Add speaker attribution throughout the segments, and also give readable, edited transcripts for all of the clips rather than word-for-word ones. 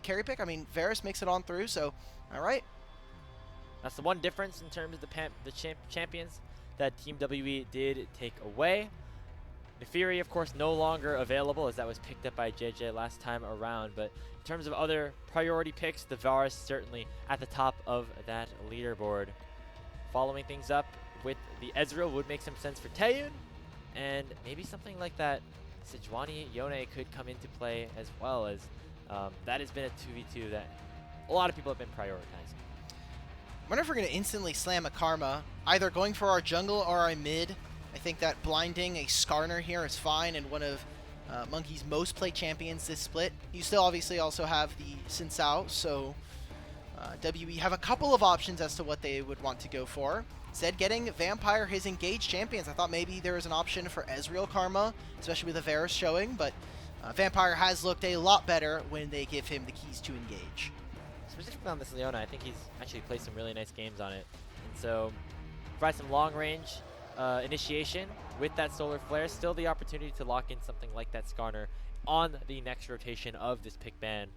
Speaker 1: carry pick. I mean, Varus makes it on through, so all right.
Speaker 2: That's the one difference in terms of the champions that Team WE did take away. Neferi, of course, no longer available as that was picked up by Jiejie last time around. But in terms of other priority picks, the Varus certainly at the top of that leaderboard. Following things up with the Ezreal would make some sense for Taeyoon. And maybe something like that Sejuani Yone could come into play as well, as that has been a 2v2 that a lot of people have been prioritizing.
Speaker 1: I wonder if we're going to instantly slam a Karma, either going for our jungle or our mid. I think that blinding a Skarner here is fine, and one of Monki's most played champions this split. You still obviously also have the Xin Cao, so WE have a couple of options as to what they would want to go for. Instead, getting Vampire his engaged champions. I thought maybe there was an option for Ezreal Karma, especially with the Varus showing, but Vampire has looked a lot better when they give him the keys to engage.
Speaker 2: Specifically on this Leona, I think he's actually played some really nice games on it. And so, provide some long-range initiation with that Solar Flare. Still the opportunity to lock in something like that Skarner on the next rotation of this pick ban.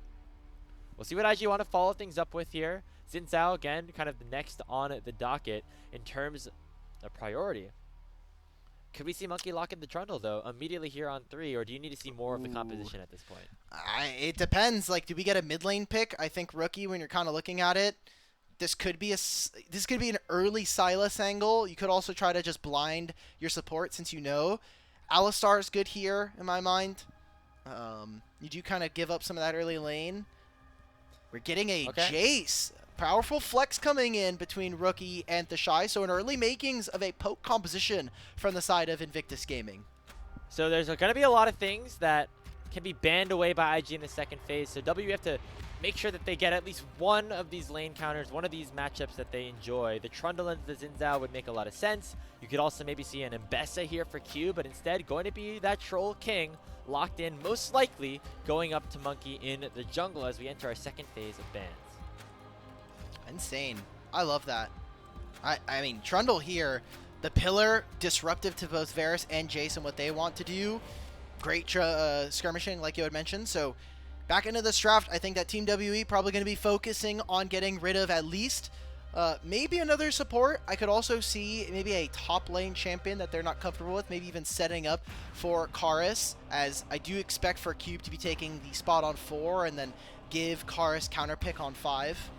Speaker 2: We'll see what IG want to follow things up with here. Xin Cao, again, kind of the next on the docket in terms of priority. Could we see Monki lock in the Trundle, though, immediately here on 3, or do you need to see more of the composition at this point?
Speaker 1: It depends. Like, do we get a mid lane pick? I think Rookie, when you're kind of looking at it, this could be an early Sylas angle. You could also try to just blind your support, since you know Alistar is good here in my mind. You do kind of give up some of that early lane. We're getting a Jace. Powerful flex coming in between Rookie and TheShy, so an early makings of a poke composition from the side of Invictus Gaming.
Speaker 2: So there's going to be a lot of things that can be banned away by IG in the second phase, so W have to make sure that they get at least one of these lane counters, one of these matchups that they enjoy. The Trundle and the Xin Cao would make a lot of sense. You could also maybe see an Mbessa here for Q, but instead going to be that Troll King locked in, most likely going up to Monki in the jungle as we enter our second phase of bans.
Speaker 1: Insane. I love that. I mean, Trundle here, the pillar, disruptive to both Varus and Jason, what they want to do. Great skirmishing, like you had mentioned. So back into this draft, I think that Team WE probably going to be focusing on getting rid of at least maybe another support. I could also see maybe a top lane champion that they're not comfortable with, maybe even setting up for Karis, as I do expect for Cube to be taking the spot on 4 and then give Karis counter pick on 5.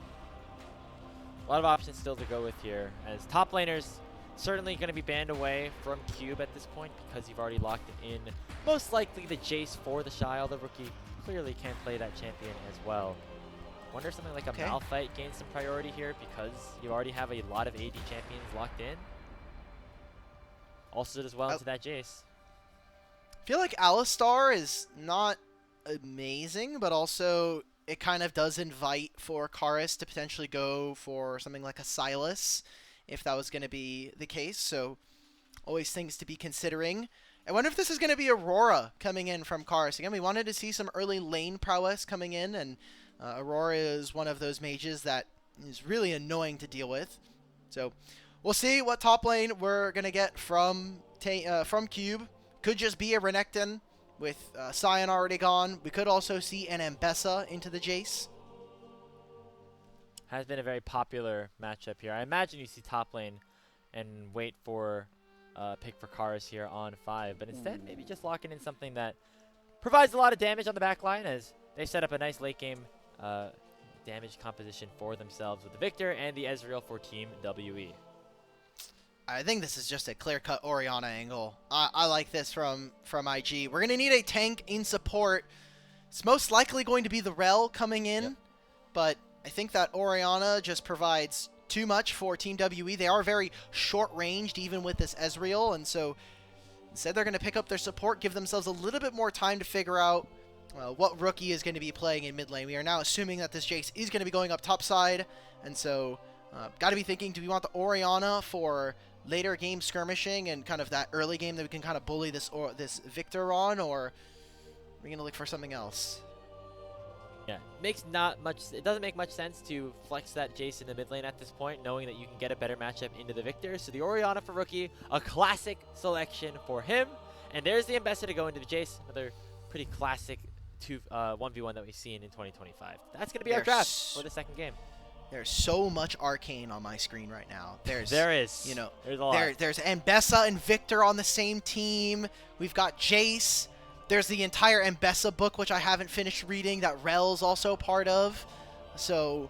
Speaker 2: A lot of options still to go with here, as top laners certainly going to be banned away from Cube at this point because you've already locked in most likely the Jace for TheShy, although Rookie clearly can play that champion as well. Wonder if something like a Malphite gains some priority here because you already have a lot of AD champions locked in. Also does well into that Jace.
Speaker 1: I feel like Alistar is not amazing, but also it kind of does invite for Karis to potentially go for something like a Sylas, if that was going to be the case. So always things to be considering. I wonder if this is going to be Aurora coming in from Karis. Again, we wanted to see some early lane prowess coming in, and Aurora is one of those mages that is really annoying to deal with. So we'll see what top lane we're going to get from Cube. Could just be a Renekton with Sion already gone. We could also see an Mbessa into the Jace.
Speaker 2: Has been a very popular matchup here. I imagine you see top lane and wait for pick for Karis here on 5, but instead maybe just locking in something that provides a lot of damage on the back line, as they set up a nice late game damage composition for themselves with the Victor and the Ezreal for Team WE.
Speaker 1: I think this is just a clear-cut Orianna angle. I like this from IG. We're going to need a tank in support. It's most likely going to be the Rel coming in, but I think that Orianna just provides too much for Team WE. They are very short-ranged, even with this Ezreal, and so instead they're going to pick up their support, give themselves a little bit more time to figure out what Rookie is going to be playing in mid lane. We are now assuming that this Jace is going to be going up top side, and so got to be thinking, do we want the Orianna for later game skirmishing and kind of that early game that we can kind of bully this Victor on, or are we going to look for something else?
Speaker 2: Yeah, it doesn't make much sense to flex that Jace in the mid lane at this point, knowing that you can get a better matchup into the Victor. So the Orianna for Rookie, a classic selection for him. And there's the Mbessa to go into the Jace, another pretty classic 1v1 that we've seen in 2025. That's going to be our draft for the second game.
Speaker 1: There's so much arcane on my screen right now.
Speaker 2: There's
Speaker 1: you know,
Speaker 2: there's a lot.
Speaker 1: There's Mbessa and Victor on the same team. We've got Jace. There's the entire Mbessa book, which I haven't finished reading, that Rel's also part of. So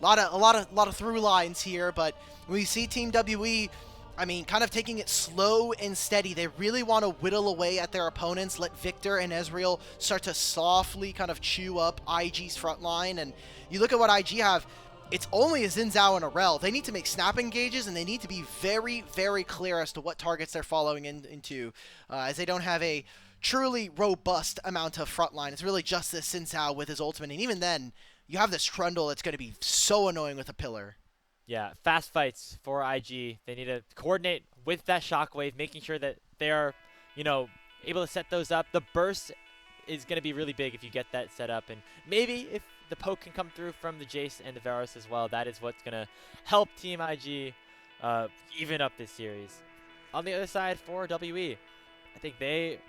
Speaker 1: a lot of through lines here. But when we see Team WE, I mean, kind of taking it slow and steady. They really want to whittle away at their opponents, let Victor and Ezreal start to softly kind of chew up IG's front line. And you look at what IG have. It's only a Xin Zhao and a Rel. They need to make snap engages, and they need to be very, very clear as to what targets they're following into, as they don't have a truly robust amount of front line. It's really just this Xin Zhao with his ultimate, and even then, you have this Trundle that's going to be so annoying with a pillar.
Speaker 2: Yeah, fast fights for IG. They need to coordinate with that shockwave, making sure that they are, you know, able to set those up. The burst is going to be really big if you get that set up, and maybe if the poke can come through from the Jace and the Varus as well, that is what's going to help Team IG even up this series. On the other side for WE, I think they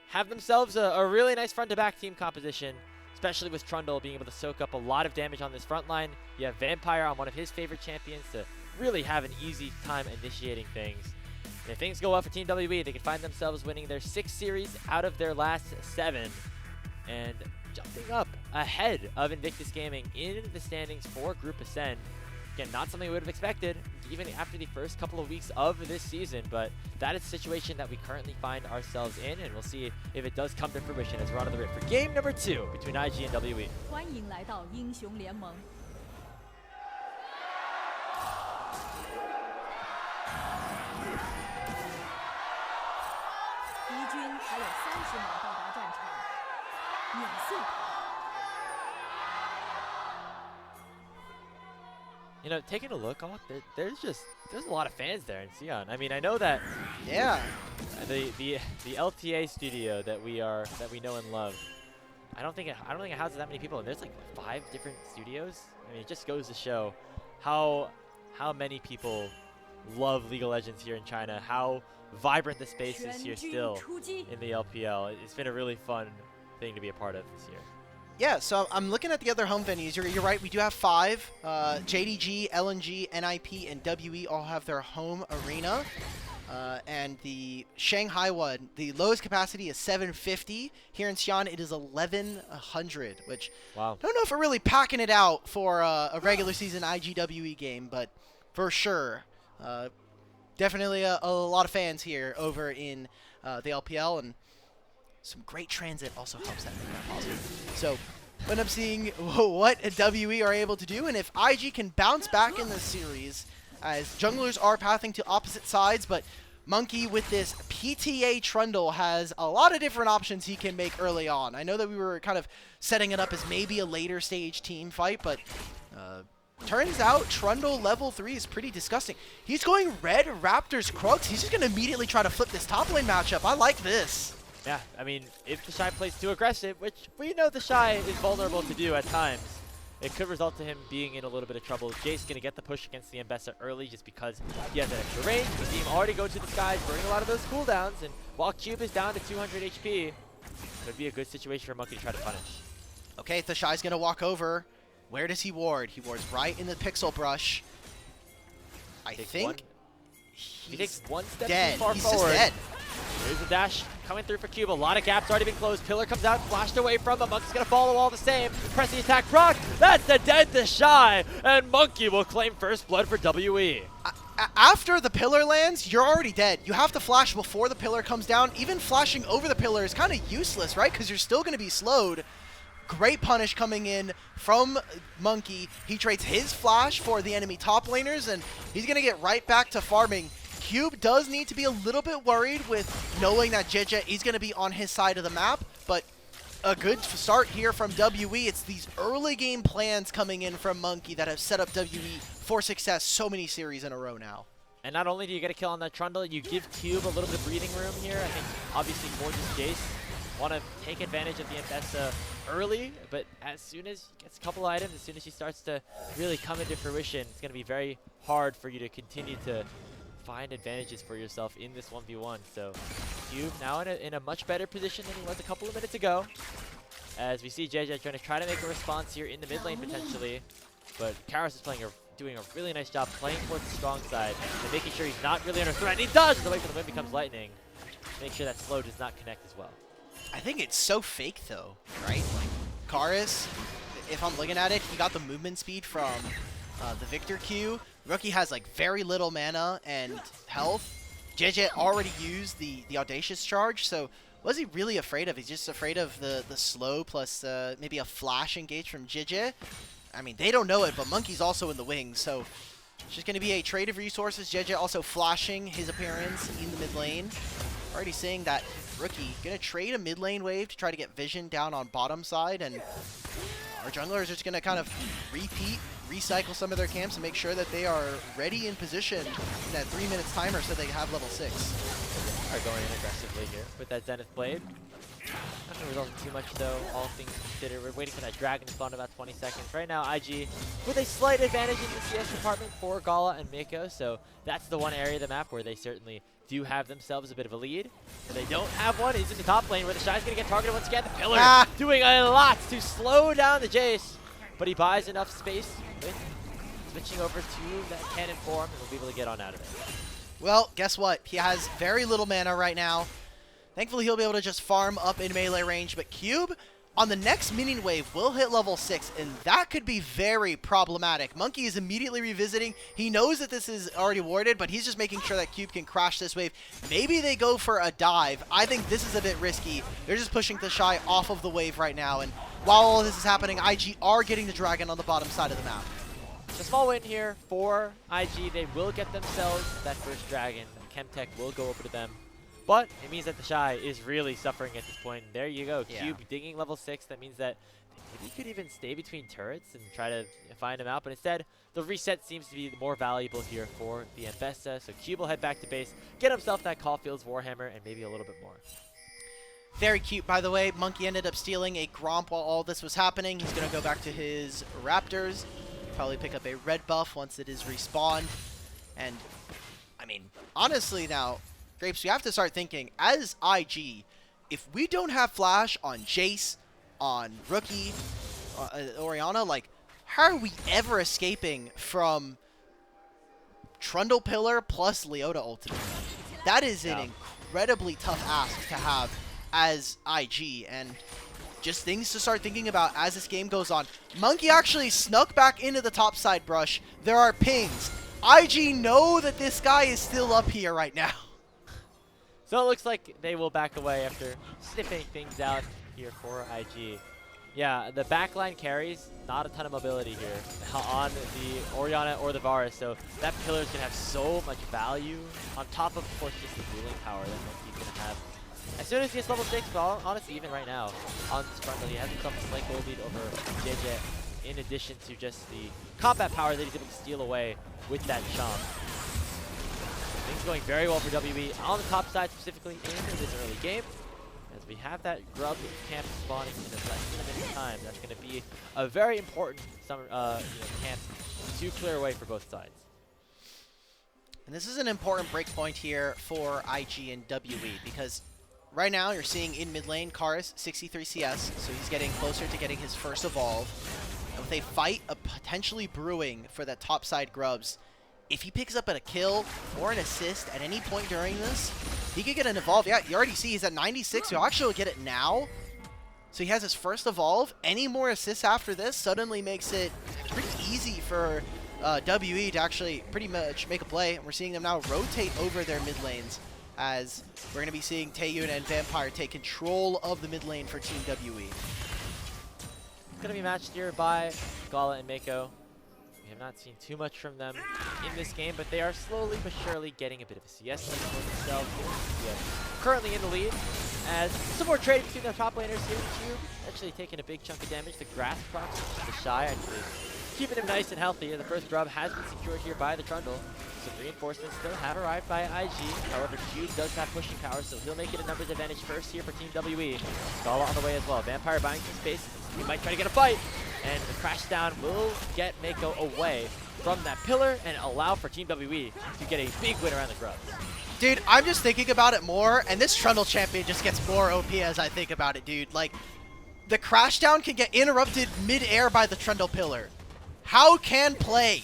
Speaker 2: have themselves a really nice front-to-back team composition, especially with Trundle being able to soak up a lot of damage on this front line. You have Vampire on one of his favorite champions to really have an easy time initiating things. And if things go well for Team WE, they can find themselves winning their 6th series out of their last 7 and jumping up ahead of Invictus Gaming in the standings for Group Ascend. Again, not something we would have expected even after the first couple of weeks of this season, but that is the situation that we currently find ourselves in, and we'll see if it does come to fruition as we're on the rip for game number 2 between IG and WE.
Speaker 3: 欢迎来到英雄联盟。敌军还有30秒到达战场，碾碎他。
Speaker 2: You know, taking a look, there's a lot of fans there in Sion. I mean, I know that the LTA studio that we know and love. I don't think it houses that many people, and there's like 5 different studios. I mean, it just goes to show how many people love League of Legends here in China. How vibrant the space is here still in the LPL. It's been a really fun thing to be a part of this year.
Speaker 1: Yeah, so I'm looking at the other home venues. You're right, we do have 5. JDG, LNG, NIP, and WE all have their home arena. And the Shanghai one, the lowest capacity is 750. Here in Xi'an, it is 1100, which
Speaker 2: wow.
Speaker 1: I don't know if we're really packing it out for a regular season IGWE game, but for sure, definitely a lot of fans here over in the LPL, and some great transit also helps that make that possible. So, end up seeing what WE are able to do, and if IG can bounce back in this series, as junglers are pathing to opposite sides, but Monki with this PTA Trundle has a lot of different options he can make early on. I know that we were kind of setting it up as maybe a later stage team fight, but turns out Trundle level 3 is pretty disgusting. He's going red Raptors Crux. He's just going to immediately try to flip this top lane matchup. I like this.
Speaker 2: Yeah, I mean, if TheShy plays too aggressive, which we know TheShy is vulnerable to do at times, it could result to him being in a little bit of trouble. Jace going to get the push against the Mbessa early just because he has that extra range. We see him already go to the skies, burning a lot of those cooldowns, and while Cube is down to 200 HP, it would be a good situation for Monki to try to punish.
Speaker 1: Okay, TheShy's going to walk over. Where does he ward? He wards right in the pixel brush. I think
Speaker 2: he takes one step
Speaker 1: dead.
Speaker 2: too far
Speaker 1: He's
Speaker 2: forward.
Speaker 1: Just dead.
Speaker 2: There's the dash coming through for Cube. A lot of gaps already been closed. Pillar comes out, flashed away from him. Monkey's gonna follow all the same. Press the attack, proc. That's the dead TheShy, and Monki will claim first blood for WE.
Speaker 1: After the pillar lands, you're already dead. You have to flash before the pillar comes down. Even flashing over the pillar is kind of useless, right? Because you're still gonna be slowed. Great punish coming in from Monki. He trades his flash for the enemy top laners, and he's gonna get right back to farming. Cube does need to be a little bit worried with knowing that Jiejie is going to be on his side of the map, but a good start here from WE. It's these early game plans coming in from Monki that have set up WE for success so many series in a row now.
Speaker 2: And not only do you get a kill on that Trundle, you give Cube a little bit of breathing room here. I think obviously more just Jace want to take advantage of the Mbessa early, but as soon as he gets a couple items, as soon as he starts to really come into fruition, it's going to be very hard for you to continue to find advantages for yourself in this 1v1. So Cube now in a much better position than he was a couple of minutes ago. as we see Jiejie trying to make a response here in the mid lane potentially. But Karis is doing a really nice job playing towards the strong side and making sure he's not really under threat. And he does! Away from the wind becomes lightning. Make sure that slow does not connect as well.
Speaker 1: I think it's so fake though, right? Like Karis, if I'm looking at it, he got the movement speed from the Victor Q. Rookie has like very little mana and health. Jiejie already used the Audacious Charge, so what is he really afraid of? He's just afraid of the slow plus maybe a flash engage from Jiejie. I mean, they don't know it, but Monki's also in the wings, so it's just going to be a trade of resources. Jiejie also flashing his appearance in the mid lane. Already seeing that Rookie going to trade a mid lane wave to try to get vision down on bottom side, and our junglers are just going to kind of recycle some of their camps and make sure that they are ready in position in that 3 minutes timer so they have level 6.
Speaker 2: Are going in aggressively here with that Zenith Blade. Not going to result in too much though, all things considered. We're waiting for that Dragon to spawn in about 20 seconds. Right now, IG with a slight advantage in the CS department for Gala and Meiko, so that's the one area of the map where they certainly do have themselves a bit of a lead. Where they don't have one is in the top lane where TheShy's going to get targeted once again. The Pillar doing a lot to slow down the Jace, but he buys enough space with switching over to that cannon form and will be able to get on out of it.
Speaker 1: Well, guess what? He has very little mana right now. Thankfully, he'll be able to just farm up in melee range, but Cube on the next minion wave will hit level 6, and that could be very problematic. Monki is immediately revisiting. He knows that this is already warded, but he's just making sure that Cube can crash this wave. Maybe they go for a dive. I think this is a bit risky. They're just pushing TheShy off of the wave right now, and while all of this is happening, IG are getting the dragon on the bottom side of the map.
Speaker 2: It's a small win here for IG. They will get themselves that first dragon. Chemtech will go over to them. But it means that TheShy is really suffering at this point. There you go.
Speaker 1: Yeah.
Speaker 2: Cube digging level 6. That means that he could even stay between turrets and try to find him out. But instead, the reset seems to be more valuable here for the Infesta. So Cube will head back to base, get himself that Caulfield's Warhammer, and maybe a little bit more.
Speaker 1: Very cute, by the way. Monki ended up stealing a Gromp while all this was happening. He's going to go back to his Raptors. Probably pick up a red buff once it is respawned. And, I mean, honestly now, Grapes, we have to start thinking, as IG, if we don't have Flash on Jace, on Rookie, Orianna, like, how are we ever escaping from Trundle Pillar plus Leota Ultimate? That is an incredibly tough ask to have as IG, and just things to start thinking about as this game goes on. Monki actually snuck back into the top side brush. There are pings. IG know that this guy is still up here right now.
Speaker 2: So it looks like they will back away after sniffing things out here for IG. Yeah, the backline carries not a ton of mobility here on the Orianna or the Varus, so that pillar is going to have so much value on top of course, just the dueling power that Monki's going to have. As soon as he gets level 6, but honestly, even right now, on this front, he has himself a slight gold lead over Jiejie, in addition to just the combat power that he's able to steal away with that Chomp. Things going very well for WE on the top side, specifically in this early game. As we have that Grub camp spawning in less than a minute's time, that's going to be a very important summer, camp to clear away for both sides.
Speaker 1: And this is an important break point here for IG and WE, because right now you're seeing in mid lane Karis 63 CS, so he's getting closer to getting his first evolve. And with a fight potentially brewing for that top side Grubs, if he picks up a kill or an assist at any point during this, he could get an evolve. Yeah, you already see he's at 96. He'll actually get it now. So he has his first evolve. Any more assists after this suddenly makes it pretty easy for WE to actually pretty much make a play. And we're seeing them now rotate over their mid lanes, as we're going to be seeing Taeyoon and Vampire take control of the mid lane for Team WE.
Speaker 2: It's going to be matched here by Gala and Meiko. We have not seen too much from them in this game, but they are slowly but surely getting a bit of a CS lead for themselves. Yeah. Currently in the lead, as some more trading between the top laners here. Cube actually taking a big chunk of damage. The grass procs, TheShy actually keeping him nice and healthy. The first grub has been secured here by the Trundle. Some reinforcements still have arrived by IG. However, Cube does have pushing power, so he'll make it a numbers advantage first here for Team WE. Gala on the way as well. Vampire buying some space. He might try to get a fight. And the crash down will get Meiko away from that pillar and allow for Team WE to get a big win around the Grubs.
Speaker 1: Dude, I'm just thinking about it more, and this Trundle champion just gets more OP as I think about it, dude. Like, the crash down can get interrupted mid-air by the Trundle Pillar. How can play?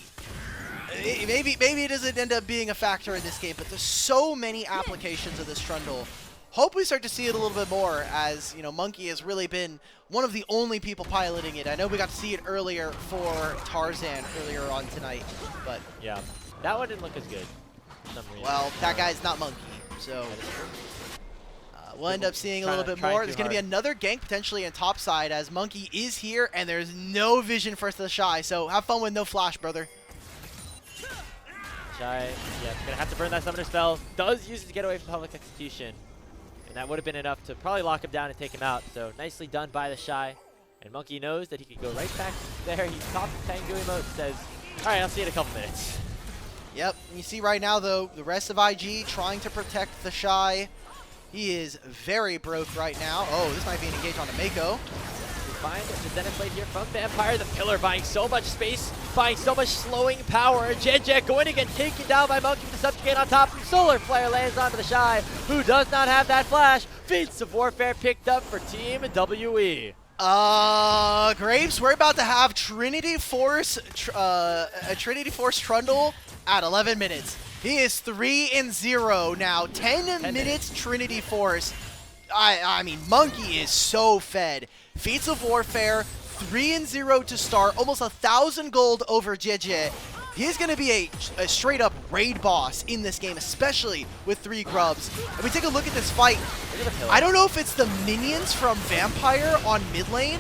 Speaker 1: Maybe it doesn't end up being a factor in this game, but there's so many applications of this Trundle. Hope we start to see it a little bit more, as you know, Monki has really been one of the only people piloting it. I know we got to see it earlier for Tarzan earlier on tonight, but
Speaker 2: yeah, that one didn't look as good for some reason.
Speaker 1: Well, that guy's not Monki, so we'll end up seeing a little bit more. There's going to be another gank potentially in top side, as Monki is here, and there's no vision for TheShy, so have fun with no flash, brother.
Speaker 2: TheShy, yeah, gonna have to burn that summoner spell. Does use it to get away from public execution. And that would have been enough to probably lock him down and take him out. So nicely done by TheShy. And Monki knows that he could go right back there. He pops the Tengu emote, says, all right, I'll see you in a couple minutes.
Speaker 1: Yep, you see right now, though, the rest of IG trying to protect TheShy. He is very broke right now. Oh, this might be an engage on a Meiko.
Speaker 2: We find the Zenith Blade here from Vampire. The Pillar buying so much space, buying so much slowing power. Jiejie going to get taken down by Monki with the Subjugate on top. Solar Flare lands onto TheShy, who does not have that flash. Feats of Warfare picked up for Team WE.
Speaker 1: Grapes, we're about to have Trinity Force, a Trinity Force Trundle at 11 minutes. He is 3-0 now. 10 minutes Trinity Force. I mean, Monki is so fed. Feats of Warfare, 3-0 to start. Almost 1,000 gold over Jiejie. He's going to be a straight-up raid boss in this game, especially with 3 grubs. And we take a look at this fight. I don't know if it's the minions from Vampire on mid lane,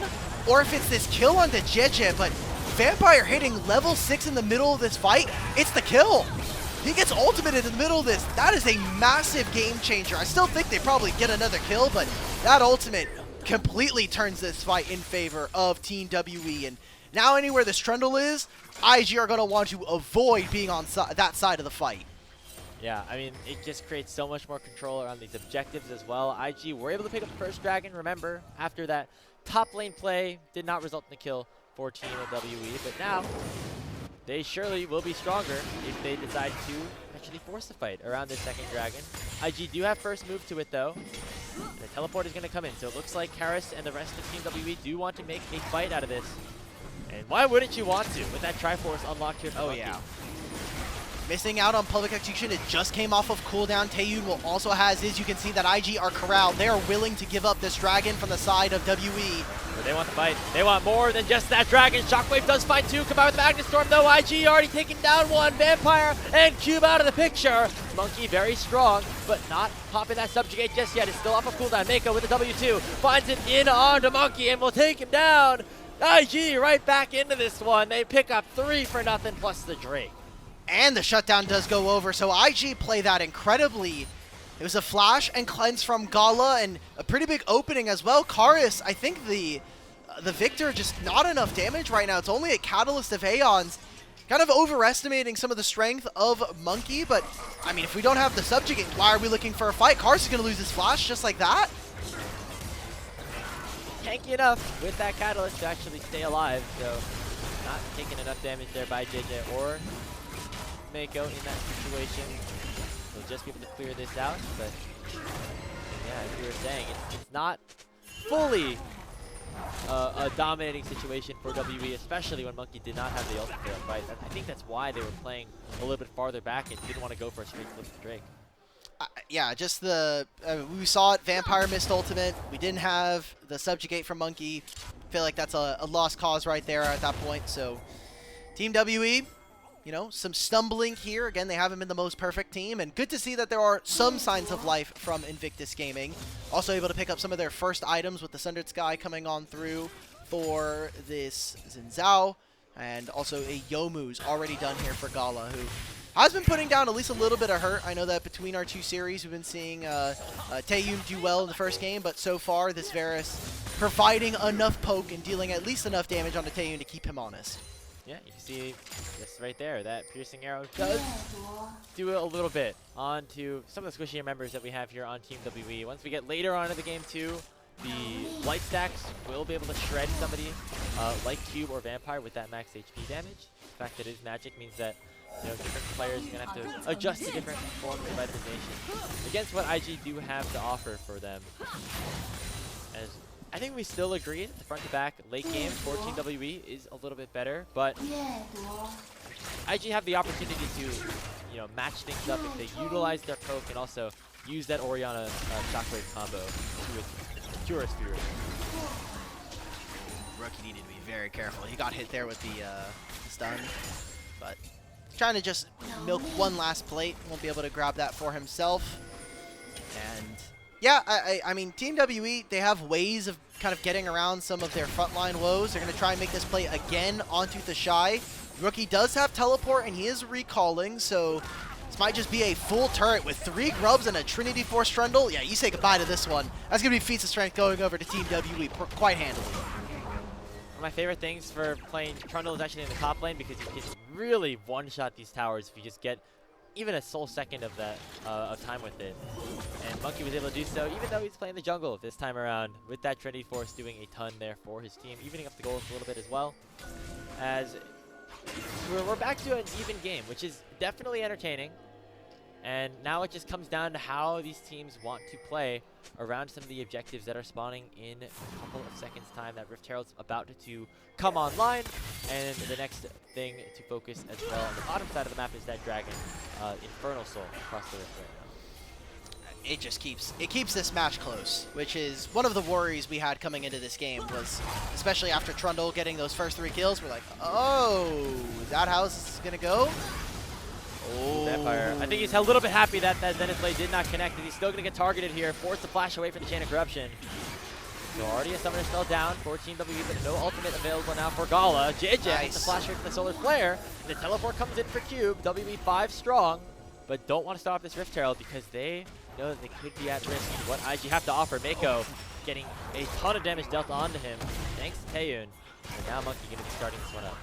Speaker 1: or if it's this kill onto Jiejie, but Vampire hitting level 6 in the middle of this fight, it's the kill. He gets ultimated in the middle of this. That is a massive game changer. I still think they probably get another kill, but that ultimate completely turns this fight in favor of Team WE. And now anywhere this Trundle is, IG are going to want to avoid being on that side of the fight.
Speaker 2: Yeah, I mean, it just creates so much more control around these objectives as well. IG were able to pick up the first dragon, remember, after that top lane play did not result in a kill for Team WE, but now they surely will be stronger if they decide to actually force the fight around this second dragon. IG do have first move to it though. And the teleport is going to come in, so it looks like Karis and the rest of Team WE do want to make a fight out of this. And why wouldn't you want to with that Triforce unlocked here for Monki?
Speaker 1: Yeah. Missing out on public execution. It just came off of cooldown. Taeyoon will also has his. You can see that IG are corralled. They are willing to give up this dragon from the side of WE.
Speaker 2: But they want the fight. They want more than just that dragon. Shockwave does find 2. Combined with the Magnet Storm though. IG already taking down 1. Vampire and Cube out of the picture. Monki very strong, but not popping that Subjugate just yet. It's still off of cooldown. Meiko with the W2. Finds it in onto Monki and will take him down. IG right back into this one. They pick up 3 for nothing plus the Drake.
Speaker 1: And the shutdown does go over, so IG play that incredibly. It was a flash and cleanse from Gala, and a pretty big opening as well. Karis, I think the Victor, just not enough damage right now. It's only a Catalyst of Aeons. Kind of overestimating some of the strength of Monki, but, I mean, if we don't have the Subjugate, why are we looking for a fight? Karis is going to lose his flash just like that.
Speaker 2: Tanky enough with that Catalyst to actually stay alive, so not taking enough damage there by Jiejie or Meiko in that situation. They'll just be able to clear this out, but yeah, as you were saying, it's not fully a dominating situation for WE, especially when Monki did not have the ultimate for that fight. I think that's why they were playing a little bit farther back and didn't want to go for a straight flip to Drake.
Speaker 1: Yeah, just the we saw it. Vampire missed ultimate. We didn't have the Subjugate from Monki. Feel like that's a lost cause right there at that point. So, Team WE, you know, some stumbling here. Again, they haven't been the most perfect team, and good to see that there are some signs of life from Invictus Gaming. Also able to pick up some of their first items with the Sundered Sky coming on through for this Xin, and also a Youmuu's already done here for Gala, who has been putting down at least a little bit of hurt. I know that between our 2 series, we've been seeing Taeyoon do well in the first game, but so far, this Varus providing enough poke and dealing at least enough damage onto Taeyoon to keep him honest.
Speaker 2: Yeah, you can see this right there. That piercing arrow does do a little bit onto some of the squishier members that we have here on Team WE. Once we get later on in the game too, the light stacks will be able to shred somebody like Cube or Vampire with that max HP damage. The fact that it is magic means that, you know, different players are going to have to adjust to different forms of itemization against what IG do have to offer for them. As I think we still agree that the front-to-back late game for Team WE is a little bit better, but IG have the opportunity to, you know, match things up if they utilize their poke and also use that Orianna shockwave combo to its purest fury.
Speaker 1: Rookie needed to be very careful. He got hit there with the stun, but trying to just milk one last plate. Won't be able to grab that for himself. And yeah, I mean, Team WE, they have ways of kind of getting around some of their frontline woes. They're going to try and make this play again onto TheShy. Rookie does have teleport, and he is recalling, so this might just be a full turret with 3 grubs and a Trinity Force Trundle. Yeah, you say goodbye to this one. That's going to be feats of strength going over to Team WE quite handily.
Speaker 2: One of my favorite things for playing Trundle is actually in the top lane because you can really one-shot these towers if you just get even a sole second of that of time with it. And Monki was able to do so even though he's playing the jungle this time around with that Trinity Force doing a ton there for his team, evening up the goals a little bit as well. As we're back to an even game, which is definitely entertaining. And now it just comes down to how these teams want to play around some of the objectives that are spawning in a couple of seconds time. That Rift Herald's about to come online, and the next thing to focus as well on the bottom side of the map is that Dragon Infernal Soul across the Rift right now.
Speaker 1: It just keeps this match close, which is one of the worries we had coming into this game, was especially after Trundle getting those first 3 kills, we're like, oh, is that how this is gonna go? Oh.
Speaker 2: Vampire. I think he's a little bit happy that that Zenith Blade did not connect, and he's still gonna get targeted here, forced to flash away from the Chain of Corruption. So already a summoner spell down for Team WE, but no ultimate available now for Gala. Jiejie gets the flash away from the Solar Flare, and the teleport comes in for Cube. WE 5 strong, but don't want to stop this Rift Herald because they know that they could be at risk to what IG have to offer. Meiko getting a ton of damage dealt onto him thanks to Taeyoon, and now Monki gonna be starting this one up.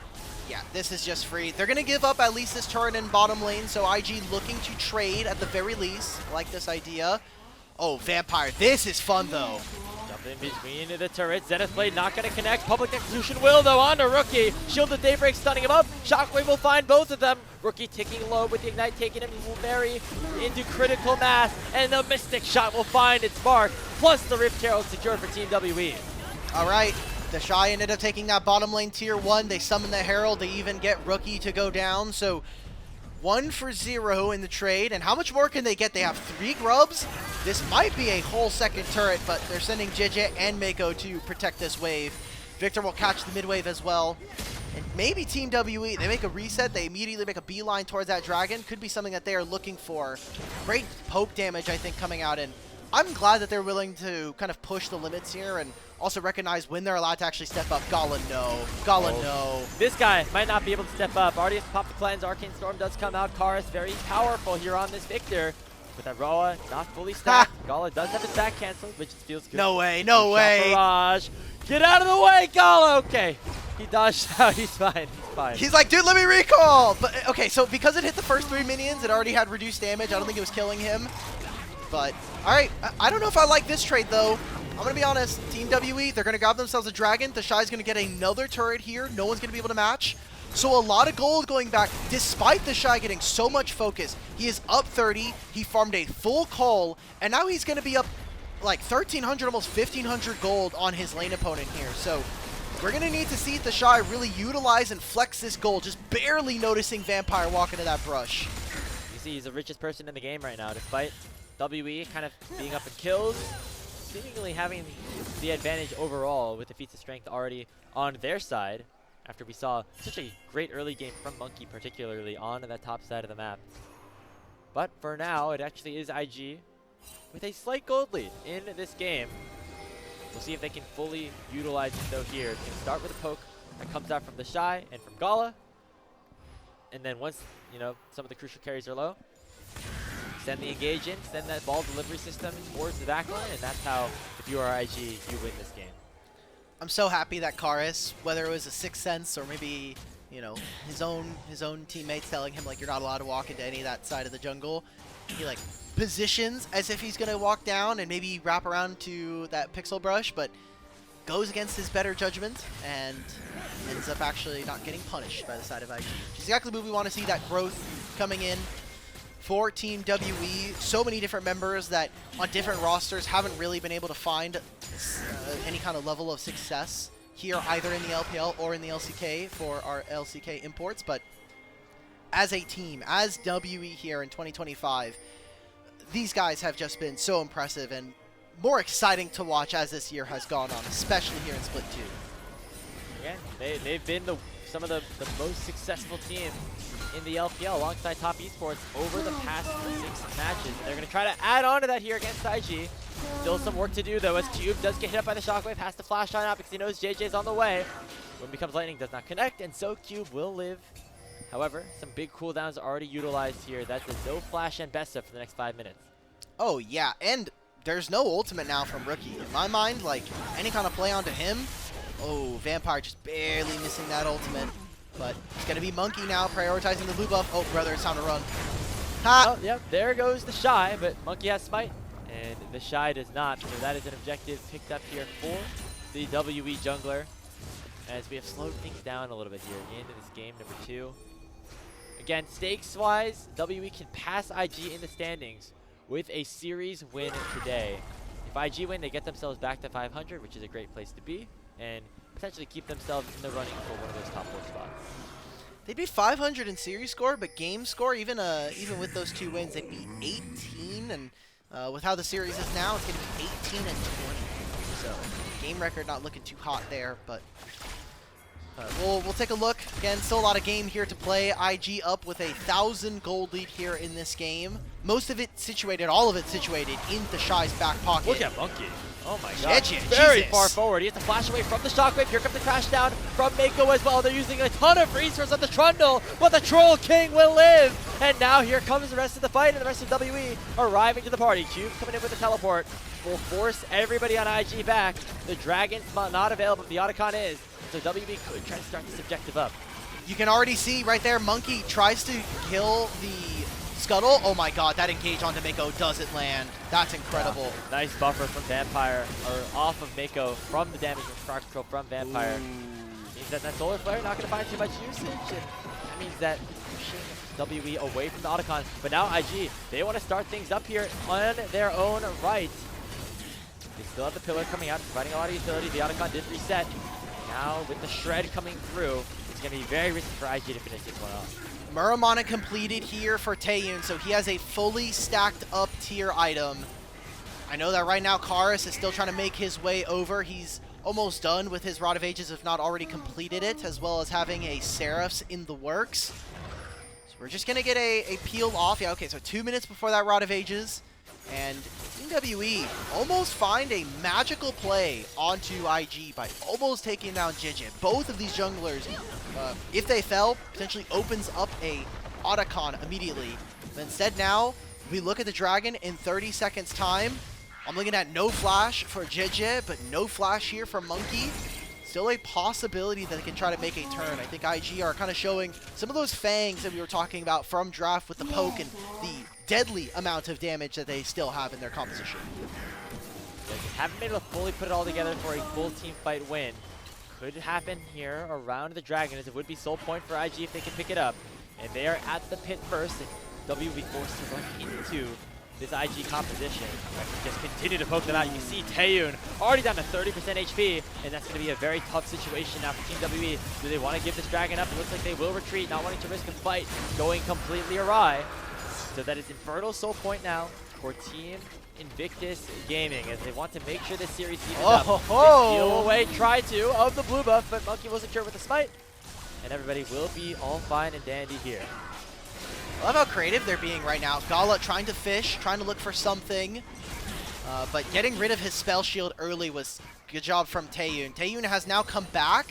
Speaker 1: Yeah, this is just free. They're going to give up at least this turret in bottom lane, so IG looking to trade at the very least. I like this idea. Oh, Vampire. This is fun, though.
Speaker 2: Jump in between the turrets. Zenith Blade not going to connect. Public Execution will, though, onto Rookie. Shield of Daybreak stunning him up. Shockwave will find both of them. Rookie ticking low with the Ignite, taking him very into critical mass. And the Mystic Shot will find its mark. Plus the Rift Herald secured for Team WE.
Speaker 1: All right. TheShy ended up taking that bottom lane tier 1. They summon the Herald. They even get Rookie to go down. So 1 for 0 in the trade. And how much more can they get? They have 3 grubs. This might be a whole second turret, but they're sending Jiejie and Meiko to protect this wave. Victor will catch the mid wave as well. And maybe Team WE, they make a reset. They immediately make a beeline towards that dragon. Could be something that they are looking for. Great poke damage, I think, coming out. And I'm glad that they're willing to kind of push the limits here and also recognize when they're allowed to actually step up. Gala, no. Gala, no.
Speaker 2: This guy might not be able to step up. Already has to pop the cleanse. Arcane Storm does come out. Karis very powerful here on this Victor. With that Roa not fully stacked. Gala does have his stack canceled, which feels good.
Speaker 1: No way, no way.
Speaker 2: Barrage. Get out of the way, Gala. Okay. He dodged out. He's fine. He's fine.
Speaker 1: He's like, dude, let me recall. But okay, so because it hit the first 3 minions, it already had reduced damage. I don't think it was killing him. But, all right. I don't know if I like this trade, though. I'm going to be honest. Team WE, they're going to grab themselves a dragon. TheShy's going to get another turret here. No one's going to be able to match. So a lot of gold going back, despite TheShy getting so much focus. He is up 30. He farmed a full call, and now he's going to be up like 1,300, almost 1,500 gold on his lane opponent here. So we're going to need to see TheShy really utilize and flex this gold, just barely noticing Vampire walk into that brush.
Speaker 2: You see, he's the richest person in the game right now, despite WE kind of being up in kills, seemingly having the advantage overall with the feats of strength already on their side after we saw such a great early game from Monki, particularly on that top side of the map. But for now, it actually is IG with a slight gold lead in this game. We'll see if they can fully utilize it though here. It's going to start with a poke that comes out from TheShy and from Gala. And then once, you know, some of the crucial carries are low, send the engage in, send that ball delivery system towards the backline, and that's how, if you are IG, you win this game.
Speaker 1: I'm so happy that Karis, whether it was a sixth sense or maybe, you know, his own teammates telling him like you're not allowed to walk into any of that side of the jungle, he like positions as if he's gonna walk down and maybe wrap around to that pixel brush, but goes against his better judgment and ends up actually not getting punished by the side of IG. Which is exactly what we want to see, that growth coming in for Team WE. So many different members that on different rosters haven't really been able to find any kind of level of success here, either in the LPL or in the LCK for our LCK imports. But as a team, as WE here in 2025, these guys have just been so impressive and more exciting to watch as this year has gone on, especially here in Split 2.
Speaker 2: Again, they've been some of the most successful teams in the LPL alongside Top Esports over the past 6 matches. And they're going to try to add on to that here against TheShy. Still some work to do though, as Cube does get hit up by the shockwave, has to flash on out because he knows JJ's on the way. When becomes lightning, does not connect, and so Cube will live. However, some big cooldowns are already utilized here. That's a no flash and Besta for the next 5 minutes.
Speaker 1: Oh yeah, and there's no ultimate now from Rookie. In my mind, like, any kind of play onto him, oh, Vampire just barely missing that ultimate. But it's going to be Monki now, prioritizing the blue buff. Oh, brother, it's time to run. Ha!
Speaker 2: Oh, yep, there goes TheShy, but Monki has Smite, and TheShy does not. So that is an objective picked up here for the WE jungler, as we have slowed things down a little bit here into this game number 2. Again, stakes-wise, WE can pass IG in the standings with a series win today. If IG win, they get themselves back to 500, which is a great place to be, and potentially keep themselves in the running for one of those top 4 spots.
Speaker 1: They'd be 500 in series score, but game score, even with those 2 wins, they'd be 18. And with how the series is now, it's going to be 18 and 20. So game record not looking too hot there, but we'll take a look. Again, still a lot of game here to play. IG up with a 1,000 gold lead here in this game. Most of it situated, all of it situated in TheShy's back pocket.
Speaker 2: Look at Monki. Oh my god.
Speaker 1: Jiejie,
Speaker 2: Very
Speaker 1: Jesus.
Speaker 2: far forward. He has to flash away from the shockwave. Here comes the crash down from Meiko as well. They're using a ton of resources on the Trundle, but the Troll King will live. And now here comes the rest of the fight, and the rest of WE arriving to the party. Cube coming in with the teleport will force everybody on IG back. The Dragon's not available, but the Otacon is. So WB could try to start this objective up.
Speaker 1: You can already see right there, Monki tries to kill the Scuttle. Oh my god, that engage onto Meiko doesn't land. That's incredible.
Speaker 2: Yeah. Nice buffer from Vampire, or off of Meiko from the damage from Spark Control from Vampire. Means that Solar Flare not going to find too much usage, and that means that pushing WE away from the Otacon. But now IG, they want to start things up here on their own right. They still have the pillar coming out, providing a lot of utility. The Otacon did reset. Now with the shred coming through, it's going to be very risky for IG to finish this one off.
Speaker 1: Muramana completed here for Taeyoon, so he has a fully stacked up tier item. I know that right now Karis is still trying to make his way over. He's almost done with his Rod of Ages, if not already completed it, as well as having a Seraph's in the works. So we're just going to get a peel off. Yeah, okay, so 2 minutes before that Rod of Ages. And Team WE almost find a magical play onto IG by almost taking down Jiejie. Both of these junglers, if they fell, potentially opens up a Otacon immediately. But instead now, we look at the Dragon in 30 seconds time. I'm looking at no flash for Jiejie, but no flash here from Monki. Still a possibility that they can try to make a turn. I think IG are kind of showing some of those fangs that we were talking about from draft with the poke and the deadly amount of damage that they still have in their composition.
Speaker 2: They haven't been able to fully put it all together for a full team fight win. Could happen here around the Dragon, as it would be soul point for IG if they can pick it up. And they are at the pit first, and WB forced to run into this IG composition. Just continue to poke them out. You can see Taeyoon already down to 30% HP, and that's going to be a very tough situation now for Team WE. Do they want to give this Dragon up? It looks like they will retreat, not wanting to risk a fight going completely awry. So that is Infernal Soul Point now for Team Invictus Gaming, as they want to make sure this series evens up. They steal away, try to, of the blue buff, but Monki will secure with the smite. And everybody will be all fine and dandy here.
Speaker 1: I love how creative they're being right now. Gala trying to fish, trying to look for something. But getting rid of his spell shield early was good job from Taeyoon. Taeyoon has now come back.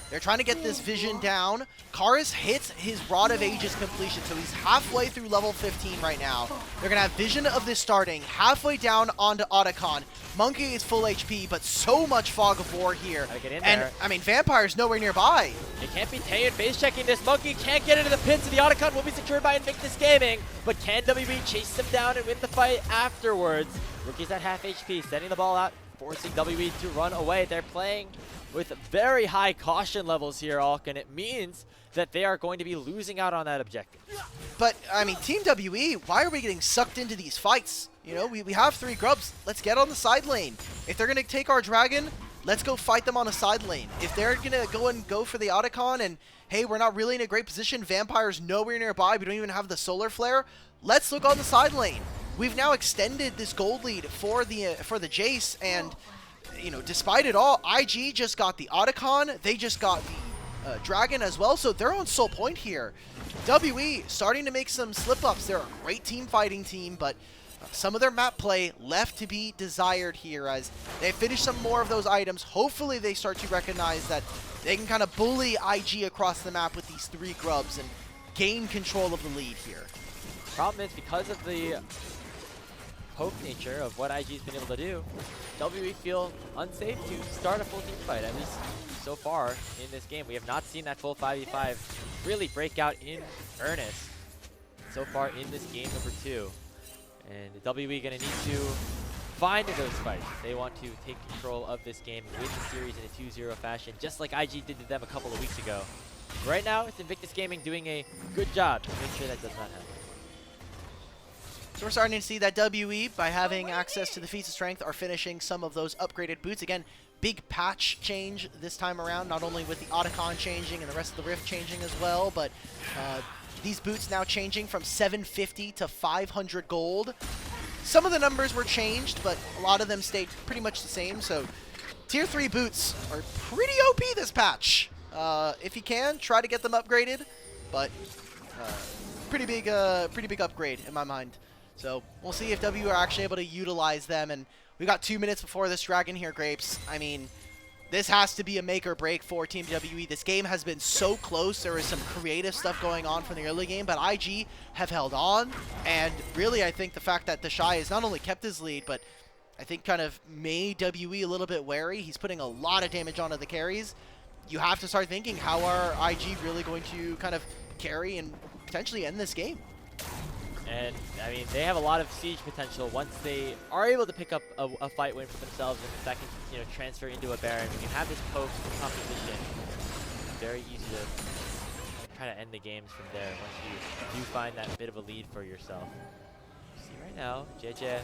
Speaker 1: They're trying to get this vision down. Karis hits his Rod of Ages completion, so he's halfway through level 15 right now. They're going to have vision of this starting, halfway down onto Otacon. Monki is full HP, but so much Fog of War here.
Speaker 2: Gotta get in
Speaker 1: and,
Speaker 2: there.
Speaker 1: I mean, Vampire's nowhere nearby.
Speaker 2: It can't be Taeyoon base checking this. Monki can't get into the pits, and the Otacon will be secured by Invictus Gaming. But can WB chase them down and win the fight afterwards? Rookie's at half HP, sending the ball out, forcing WB to run away. They're playing with very high caution levels here, Alk, and it means that they are going to be losing out on that objective.
Speaker 1: But, I mean, Team WE, why are we getting sucked into these fights? You know, we have 3 grubs. Let's get on the side lane. If they're going to take our dragon, let's go fight them on a side lane. If they're going to go for the Otacon and, hey, we're not really in a great position, Vampire's nowhere nearby, we don't even have the Solar Flare, let's look on the side lane. We've now extended this gold lead for the Jace, and, you know, despite it all, IG just got the Otacon, they just got the dragon as well, so they're on sole point here. WE starting to make some slip-ups. They're a great team fighting team, but some of their map play left to be desired here as they finish some more of those items. Hopefully they start to recognize that they can kind of bully IG across the map with these 3 grubs and gain control of the lead here.
Speaker 2: Problem is, because of the poke nature of what IG's been able to do, WE feel unsafe to start a full team fight, at least so far in this game. We have not seen that full 5v5 really break out in earnest so far in this game number 2. And WE gonna need to find those fights. They want to take control of this game, win the series in a 2-0 fashion, just like IG did to them a couple of weeks ago. Right now, it's Invictus Gaming doing a good job to make sure that does not happen.
Speaker 1: So we're starting to see that WE, by having access to the feats of strength, are finishing some of those upgraded boots. Again, big patch change this time around, not only with the Otacon changing and the rest of the Rift changing as well, but these boots now changing from 750 to 500 gold. Some of the numbers were changed, but a lot of them stayed pretty much the same. So tier 3 boots are pretty OP this patch. If you can, try to get them upgraded, but pretty big upgrade in my mind. So we'll see if W are actually able to utilize them. And we got 2 minutes before this dragon here, Grapes. I mean, this has to be a make or break for Team WE. This game has been so close. There is some creative stuff going on from the early game, but IG have held on. And really, I think the fact that TheShy has not only kept his lead, but I think kind of made WE a little bit wary. He's putting a lot of damage onto the carries. You have to start thinking, how are IG really going to kind of carry and potentially end this game?
Speaker 2: And, I mean, they have a lot of siege potential once they are able to pick up a fight win for themselves, and that can, you know, transfer into a Baron. When you have this poke composition, it's very easy to try to end the games from there once you do find that bit of a lead for yourself. See right now, Jiejie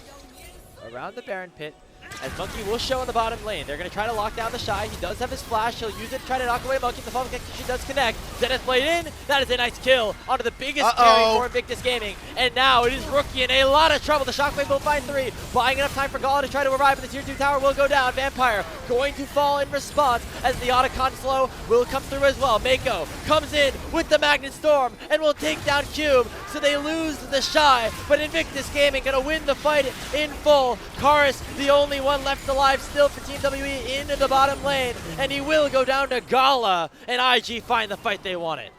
Speaker 2: around the Baron pit, as Monki will show in the bottom lane. They're going to try to lock down TheShy. He does have his flash. He'll use it to try to knock away Monki. The fall connection does connect. Zenith played in. That is a nice kill onto the biggest carry for Invictus Gaming. And now it is Rookie in a lot of trouble. The Shockwave will find 3. Buying enough time for Gala to try to arrive, but the tier 2 tower will go down. Vampire going to fall in response as the Otacon slow will come through as well. Meiko comes in with the Magnet Storm and will take down Cube. So they lose TheShy, but Invictus Gaming going to win the fight in full. Karis, the only one left alive still for Team WE into the bottom lane, and he will go down to Gala, and IG find the fight they wanted.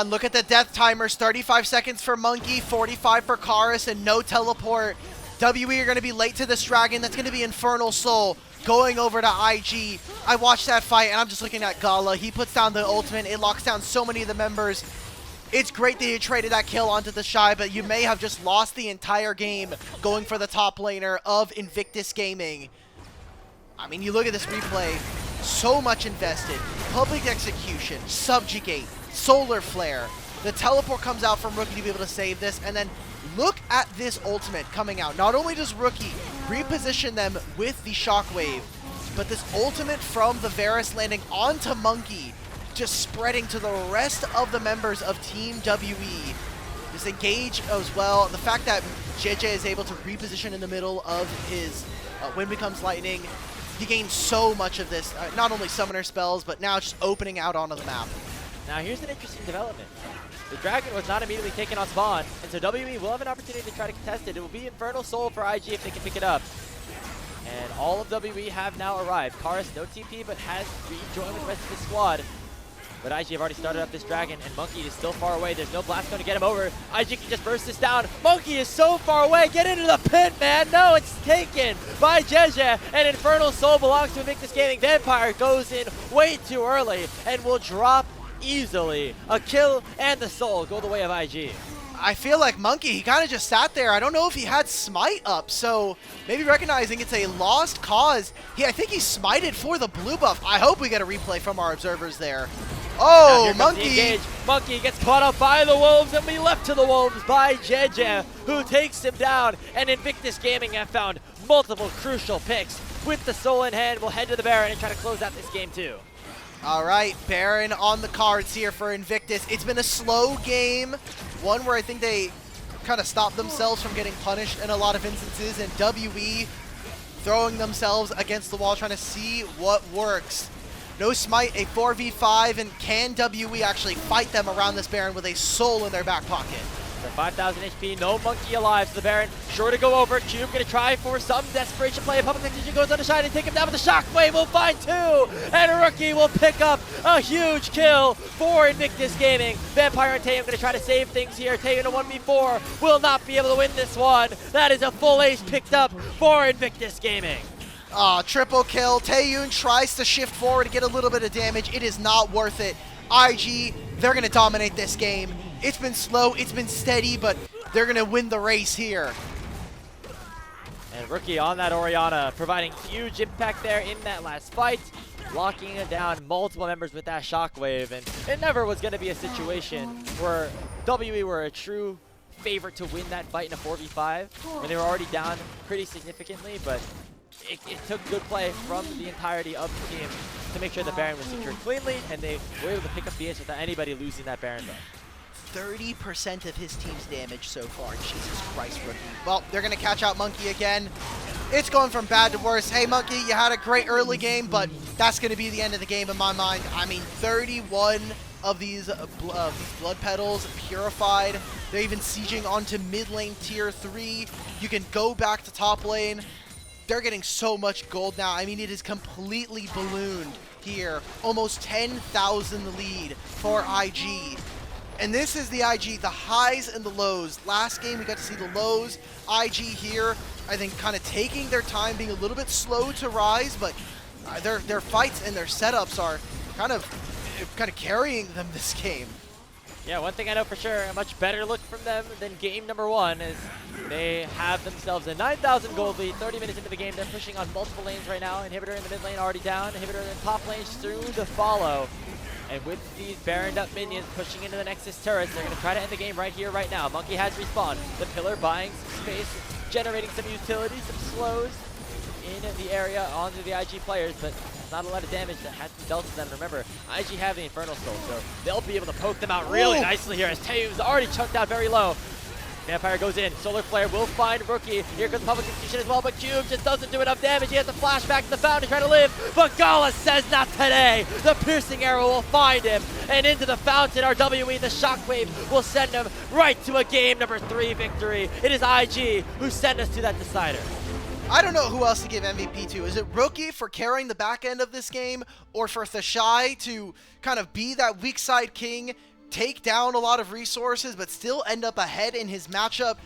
Speaker 1: Look at the death timers, 35 seconds for Monki, 45 for Karis, and no teleport. WE are going to be late to this dragon. That's going to be Infernal Soul going over to IG. I watched that fight, and I'm just looking at Gala. He puts down the ultimate. It locks down so many of the members. It's great that you traded that kill onto TheShy, but you may have just lost the entire game going for the top laner of Invictus Gaming. I mean, you look at this replay, so much invested. Public execution, subjugate, solar flare. The teleport comes out from Rookie to be able to save this, and then look at this ultimate coming out. Not only does Rookie reposition them with the shockwave, but this ultimate from the Varus landing onto Monki, just spreading to the rest of the members of Team WE. This engage as well. The fact that Jiejie is able to reposition in the middle of his Wind Becomes Lightning, he gains so much of this, not only summoner spells, but now just opening out onto the map.
Speaker 2: Now here's an interesting development. The dragon was not immediately taken on spawn, and so WE will have an opportunity to try to contest it. It will be Infernal Soul for IG if they can pick it up. And all of WE have now arrived. Karis, no TP, but has rejoined with the rest of the squad. But IG have already started up this dragon, and Monki is still far away. There's no blast going to get him over. IG can just burst this down. Monki is so far away. Get into the pit, man. No, it's taken by Jiejie, and Infernal Soul belongs to Invictus Gaming. Vampire goes in way too early and will drop easily. A kill and the soul go the way of IG.
Speaker 1: I feel like Monki, he kind of just sat there. I don't know if he had Smite up, so maybe recognizing it's a lost cause. I think he smited for the blue buff. I hope we get a replay from our observers there. Oh,
Speaker 2: Here comes the
Speaker 1: Monki!
Speaker 2: engage. Monki gets caught up by the Wolves and be left to the Wolves by Jiejie, who takes him down. And Invictus Gaming have found multiple crucial picks. With the soul in hand, we'll head to the Baron and try to close out this game too.
Speaker 1: All right, Baron on the cards here for Invictus. It's been a slow game, one where I think they kind of stopped themselves from getting punished in a lot of instances, and WE throwing themselves against the wall trying to see what works. No smite, a 4v5, and can WE actually fight them around this Baron with a soul in their back pocket?
Speaker 2: For 5,000 HP, no Monki alive, so the Baron sure to go over. Cube gonna try for some desperation play. Public Execution goes on to shine and take him down with the shockwave. We'll find two, and Rookie will pick up a huge kill for Invictus Gaming. Vampire and Taeyoon gonna try to save things here. Taeyoon a 1v4 will not be able to win this one. That is a full ace picked up for Invictus Gaming.
Speaker 1: Triple kill. Taeyoon tries to shift forward to get a little bit of damage. It is not worth it. IG, they're going to dominate this game. It's been slow, it's been steady, but they're going to win the race here.
Speaker 2: And Rookie on that Orianna, providing huge impact there in that last fight, locking it down multiple members with that shockwave. And it never was going to be a situation where WE were a true favorite to win that fight in a 4v5, when they were already down pretty significantly, but it took good play from the entirety of the team to make sure the Baron was secured cleanly, and they were able to pick up the ace without anybody losing that Baron though.
Speaker 1: 30% of his team's damage so far. Jesus Christ, Rookie. Well, they're going to catch out Monki again. It's going from bad to worse. Hey, Monki, you had a great early game, but that's going to be the end of the game in my mind. I mean, 31 of these blood petals purified. They're even sieging onto mid lane tier 3. You can go back to top lane. They're getting so much gold now. I mean, it is completely ballooned here. Almost 10,000 lead for IG. And this is the IG, the highs and the lows. Last game, we got to see the lows. IG here, I think, kind of taking their time, being a little bit slow to rise, but their fights and their setups are kind of carrying them this game.
Speaker 2: Yeah, one thing I know for sure, a much better look from them than game number 1 is they have themselves a 9,000 gold lead. 30 minutes into the game, they're pushing on multiple lanes right now. Inhibitor in the mid lane already down. Inhibitor in the top lane soon to follow. And with these Baroned up minions pushing into the Nexus turrets, they're going to try to end the game right here, right now. Monki has respawned. The Pillar buying some space, generating some utility, some slows in the area onto the IG players, but not a lot of damage that has been dealt to them. Remember, IG have the Infernal Soul, so they'll be able to poke them out really nicely here as Taeyoon's already chunked out very low. Vampire goes in. Solar Flare will find Rookie. Here comes Public Execution as well, but Cube just doesn't do enough damage. He has to flash back to the fountain to try to live, but Gala says not today. The piercing arrow will find him, and into the fountain, RWE, the shockwave, will send him right to a game number 3 victory. It is IG who sent us to that decider.
Speaker 1: I don't know who else to give MVP to. Is it Rookie for carrying the back end of this game, or for TheShy to kind of be that weak side king, take down a lot of resources, but still end up ahead in his matchup?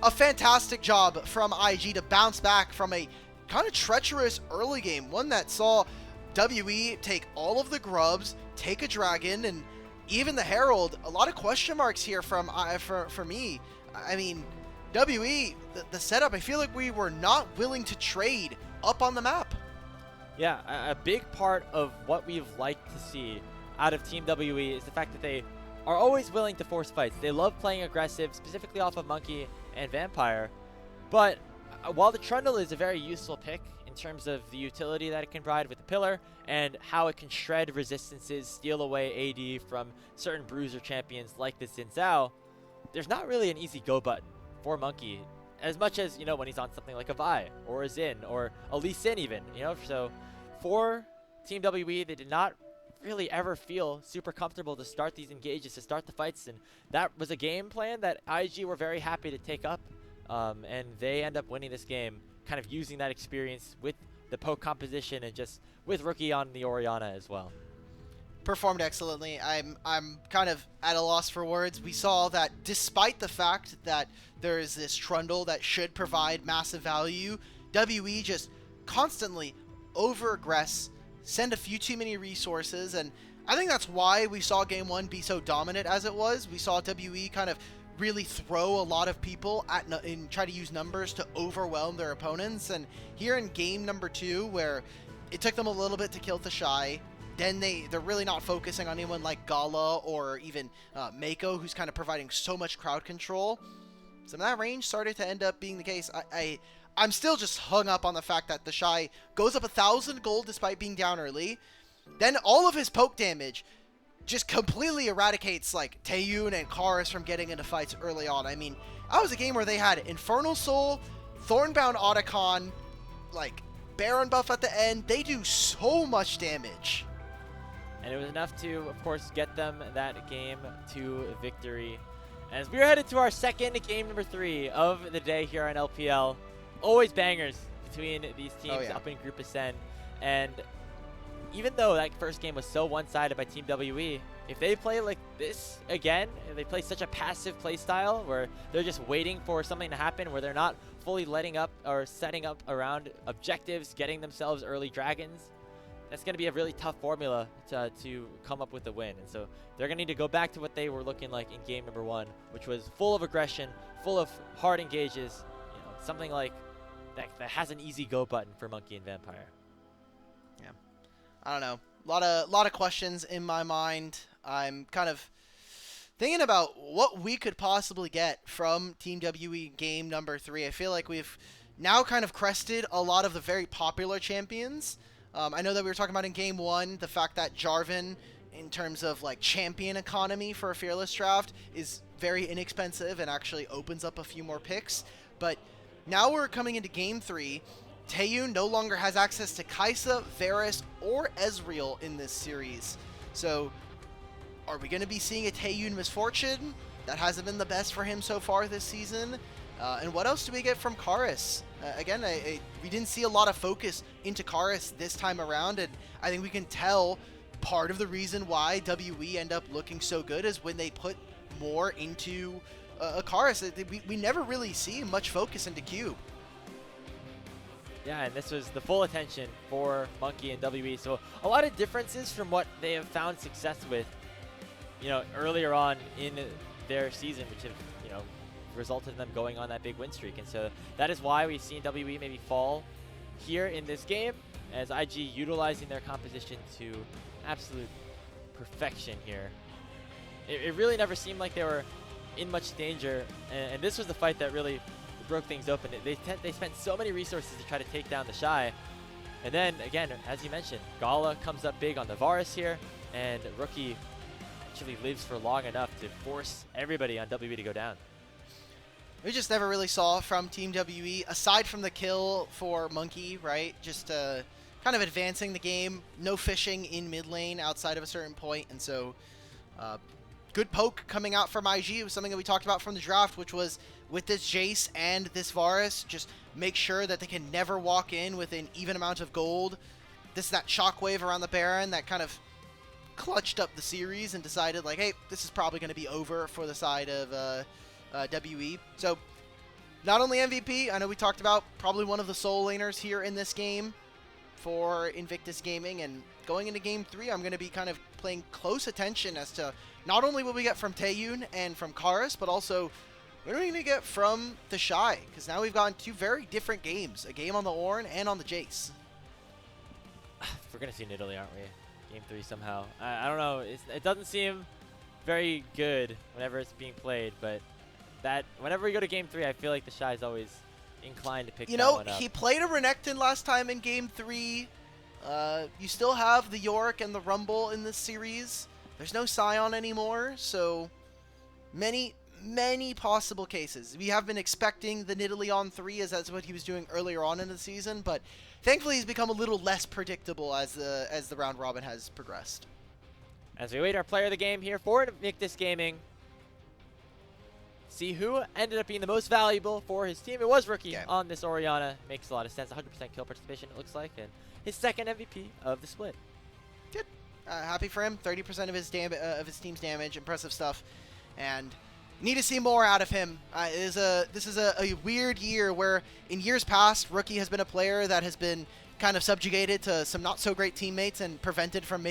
Speaker 1: A fantastic job from IG to bounce back from a kind of treacherous early game, one that saw WE take all of the grubs, take a dragon, and even the Herald. A lot of question marks here from for me. I mean, WE, the setup, I feel like we were not willing to trade up on the map.
Speaker 2: Yeah, a big part of what we've liked to see out of Team WE is the fact that they are always willing to force fights. They love playing aggressive, specifically off of Monki and Vampire. But while the Trundle is a very useful pick in terms of the utility that it can provide with the Pillar and how it can shred resistances, steal away AD from certain bruiser champions like the Xin Zhao, there's not really an easy go button for Monki, as much as, you know, when he's on something like a Vi or a Xin or a Lee Sin even, you know. So for Team WE, they did not really ever feel super comfortable to start these engages, to start the fights, and that was a game plan that IG were very happy to take up, and they end up winning this game, kind of using that experience with the poke composition and just with Rookie on the Orianna as well.
Speaker 1: Performed excellently. I'm kind of at a loss for words. We saw that despite the fact that there is this Trundle that should provide massive value, WE just constantly over-aggress, send a few too many resources, and I think that's why we saw game 1 be so dominant as it was. We saw WE kind of really throw a lot of people at and try to use numbers to overwhelm their opponents, and here in game number 2, where it took them a little bit to kill TheShy, then they're really not focusing on anyone like Gala or even Meiko, who's kind of providing so much crowd control. Some of that range started to end up being the case. I'm still just hung up on the fact that TheShy goes up 1,000 gold despite being down early. Then all of his poke damage just completely eradicates like Taeyoon and Karis from getting into fights early on. I mean, that was a game where they had Infernal Soul, Thornbound Otacon, like Baron buff at the end. They do so much damage.
Speaker 2: And it was enough to, of course, get them that game to victory. As we are headed to our second game number 3 of the day here on LPL. Always bangers between these teams up in Group Ascend. And even though that first game was so one-sided by Team WE, if they play like this again, and they play such a passive play style where they're just waiting for something to happen, where they're not fully letting up or setting up around objectives, getting themselves early dragons, that's going to be a really tough formula to come up with a win. And so they're going to need to go back to what they were looking like in game number 1, which was full of aggression, full of hard engages, you know, something like that has an easy go button for Monki and Vampire.
Speaker 1: Yeah, I don't know. A lot of questions in my mind. I'm kind of thinking about what we could possibly get from Team WE game number 3. I feel like we've now kind of crested a lot of the very popular champions. I know that we were talking about in game 1 the fact that Jarvan, in terms of like champion economy for a fearless draft, is very inexpensive and actually opens up a few more picks. But now we're coming into game 3. Taeyoon no longer has access to Kai'Sa, Varus, or Ezreal in this series. So are we going to be seeing a Taeyoon misfortune? That hasn't been the best for him so far this season. And what else do we get from Karis? Again, we didn't see a lot of focus into Karis this time around, and I think we can tell part of the reason why WE end up looking so good is when they put more into a Karis. We never really see much focus into Cube.
Speaker 2: Yeah, and this was the full attention for Monki and WE. So a lot of differences from what they have found success with, you know, earlier on in their season, which have, you know, resulted in them going on that big win streak. And so that is why we've seen WE maybe fall here in this game, as IG utilizing their composition to absolute perfection here. It really never seemed like they were in much danger, and this was the fight that really broke things open. They spent so many resources to try to take down TheShy. And then, again, as you mentioned, Gala comes up big on the Varus here, and Rookie actually lives for long enough to force everybody on WE to go down.
Speaker 1: We just never really saw from Team WE, aside from the kill for Monki, right? Just kind of advancing the game, no fishing in mid lane outside of a certain point, and so good poke coming out from IG. It was something that we talked about from the draft, which was with this Jace and this Varus, just make sure that they can never walk in with an even amount of gold. This is that shockwave around the Baron that kind of clutched up the series and decided, like, hey, this is probably going to be over for the side of WE. So not only MVP, I know we talked about probably one of the soul laners here in this game for Invictus Gaming, and going into game 3, I'm going to be kind of paying close attention as to not only what we get from Taeyoon and from Karis, but also what are we going to get from TheShy, because now we've gotten 2 very different games, a game on the Ornn and on the Jace.
Speaker 2: We're going to see Nidalee, aren't we? Game 3 somehow. I don't know. It doesn't seem very good whenever it's being played, but that whenever we go to game 3, I feel like TheShy is always inclined to pick that one up.
Speaker 1: He played a Renekton last time in game 3. You still have the Yorick and the Rumble in this series. There's no Scion anymore, so many possible cases. We have been expecting the Nidalee on 3, as that's what he was doing earlier on in the season, but thankfully he's become a little less predictable as the round robin has progressed.
Speaker 2: As we await our player of the game here for Invictus Gaming, see who ended up being the most valuable for his team. It was Rookie on this Orianna. Makes a lot of sense. 100% kill participation, it looks like, and his second MVP of the split.
Speaker 1: Good. Happy for him. 30% of his team's damage. Impressive stuff. And need to see more out of him. This is a weird year where in years past, Rookie has been a player that has been kind of subjugated to some not so great teammates and prevented from